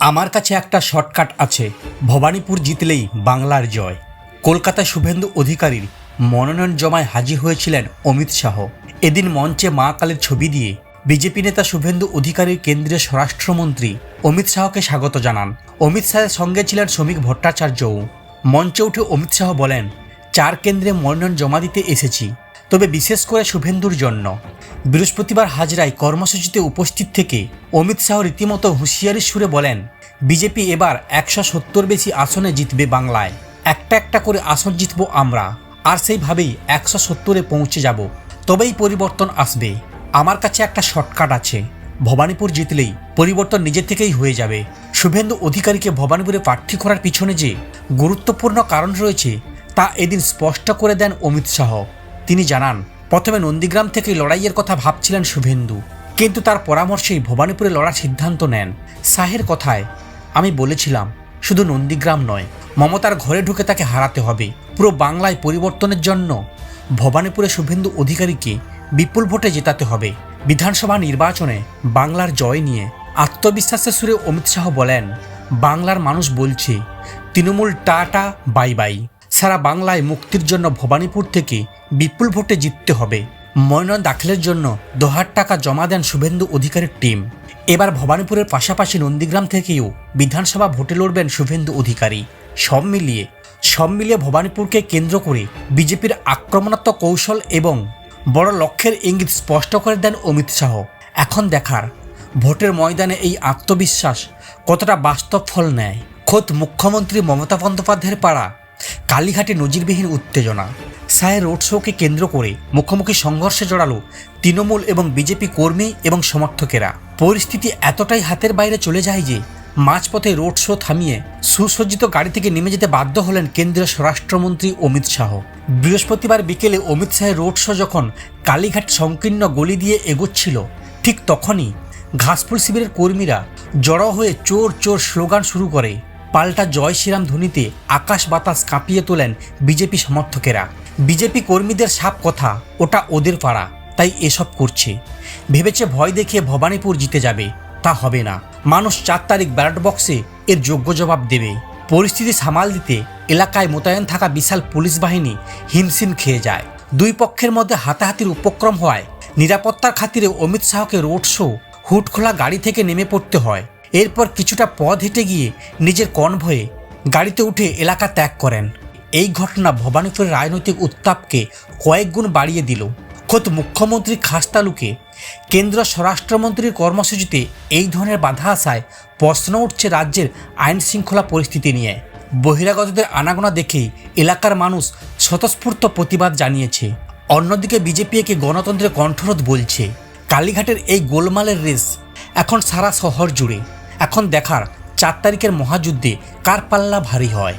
আমার কাছে একটা শর্টকাট আছে। ভবানীপুর জিতলেই বাংলার জয়। কলকাতায় শুভেন্দু অধিকারীর মনোনয়ন জমায় হাজির হয়েছিলেন অমিত শাহ। এদিন মঞ্চে মা কালীর ছবি দিয়ে বিজেপি নেতা শুভেন্দু অধিকারীর কেন্দ্রীয় স্বরাষ্ট্রমন্ত্রী অমিত শাহকে স্বাগত জানান। অমিত শাহের সঙ্গে ছিলেন শ্রমিক ভট্টাচার্যও। মঞ্চে উঠে অমিত শাহ বলেন, 4 কেন্দ্রে মনোনয়ন জমা দিতে এসেছি, তবে বিশেষ করে শুভেন্দুর জন্য। বৃহস্পতিবার হাজরায় কর্মসূচিতে উপস্থিত থেকে অমিত শাহ রীতিমতো হুঁশিয়ারির সুরে বলেন, বিজেপি এবার 170 বেশি আসনে জিতবে বাংলায়। একটা একটা করে আসন জিতব আমরা, আর সেইভাবেই 170-এ পৌঁছে যাব। তবেই পরিবর্তন আসবে। আমার কাছে একটা শর্টকাট আছে। ভবানীপুর জিতলেই পরিবর্তন নিজে থেকেই হয়ে যাবে। শুভেন্দু অধিকারীকে ভবানীপুরে প্রার্থী করার পিছনে যে গুরুত্বপূর্ণ কারণ রয়েছে তা এদিন স্পষ্ট করে দেন অমিত শাহ। তিনি জানান, প্রথমে নন্দীগ্রাম থেকে লড়াইয়ের কথা ভাবছিলেন শুভেন্দু, কিন্তু তার পরামর্শেই ভবানীপুরে লড়ার সিদ্ধান্ত নেন। শাহের কথায়, আমি বলেছিলাম শুধু নন্দীগ্রাম নয়, মমতার ঘরে ঢুকে তাকে হারাতে হবে। পুরো বাংলায় পরিবর্তনের জন্য ভবানীপুরে শুভেন্দু অধিকারীকে বিপুল ভোটে জেতাতে হবে। বিধানসভা নির্বাচনে বাংলার জয় নিয়ে আত্মবিশ্বাসের সুরে অমিত শাহ বলেন, বাংলার মানুষ বলছে তৃণমূল টাটা বাই বাই। সারা বাংলায় মুক্তির জন্য ভবানীপুর থেকে বিপুল ভোটে জিততে হবে। মনোনয়ন দাখিলের জন্য 2,000 টাকা জমা দেন শুভেন্দু অধিকারীর টিম। এবার ভবানীপুরের পাশাপাশি নন্দীগ্রাম থেকেও বিধানসভা ভোটে লড়বেন শুভেন্দু অধিকারী। সব মিলিয়ে ভবানীপুরকে কেন্দ্র করে বিজেপির আক্রমণাত্মক কৌশল এবং বড় লক্ষ্যের ইঙ্গিত স্পষ্ট করে দেন অমিত শাহ। এখন দেখার, ভোটের ময়দানে এই আত্মবিশ্বাস কতটা বাস্তব ফল নেয়। খোদ মুখ্যমন্ত্রী মমতা বন্দ্যোপাধ্যায়ের পাড়া কালীঘাটে নজিরবিহীন উত্তেজনা। শাহের রোড শোকে কেন্দ্র করে মুখোমুখি সংঘর্ষে জড়ালো তৃণমূল এবং বিজেপি কর্মী এবং সমর্থকেরা। পরিস্থিতি এতটাই হাতের বাইরে চলে যায় যে মাঝপথে রোড শো থামিয়ে সুসজ্জিত গাড়ি থেকে নেমে যেতে বাধ্য হলেন কেন্দ্রীয় স্বরাষ্ট্রমন্ত্রী অমিত শাহ। বৃহস্পতিবার বিকেলে অমিত শাহের রোড শো যখন কালীঘাট সংকীর্ণ গলি দিয়ে এগোচ্ছিল, ঠিক তখনই ঘাসফুল শিবিরের কর্মীরা জড়ো হয়ে চোর চোর স্লোগান শুরু করে। পাল্টা জয় শ্রীরাম ধ্বনিতে আকাশ বাতাস কাঁপিয়ে তোলেন বিজেপি সমর্থকেরা। বিজেপি কর্মীদের সাপ কথা, ওটা ওদের পাড়া, তাই এসব করছে। ভেবেছে ভয় দেখিয়ে ভবানীপুর জিতে যাবে, তা হবে না। মানুষ 4 তারিখ ব্যালট বক্সে এর যোগ্য জবাব দেবে। পরিস্থিতি সামাল দিতে এলাকায় মোতায়েন থাকা বিশাল পুলিশ বাহিনী হিমশিম খেয়ে যায়। দুই পক্ষের মধ্যে হাতাহাতির উপক্রম হওয়ায় নিরাপত্তার খাতিরে অমিত শাহকে রোড শো হুড খোলা গাড়ি থেকে নেমে পড়তে হয়। এরপর কিছুটা পথ হেঁটে গিয়ে নিজের কনভয়ে গাড়িতে উঠে এলাকা ত্যাগ করেন। এই ঘটনা ভবানীপুরের রাজনৈতিক উত্তাপকে কয়েক গুণ বাড়িয়ে দিল। খোদ মুখ্যমন্ত্রী খাসতালুকে কেন্দ্রীয় স্বরাষ্ট্রমন্ত্রীর কর্মসূচিতে এই ধরনের বাধা আসায় প্রশ্ন উঠছে রাজ্যের আইন শৃঙ্খলা পরিস্থিতি নিয়ে। বহিরাগতদের আনাগোনা দেখেই এলাকার মানুষ স্বতঃস্ফূর্ত প্রতিবাদ জানিয়েছে। অন্যদিকে বিজেপি একে গণতন্ত্রের কণ্ঠরোধ বলছে। কালীঘাটের এই গোলমালের রেস এখন সারা শহর জুড়ে। এখন দেখার 4 তারিখের মহাযুদ্ধে কার পাল্লা ভারী হয়।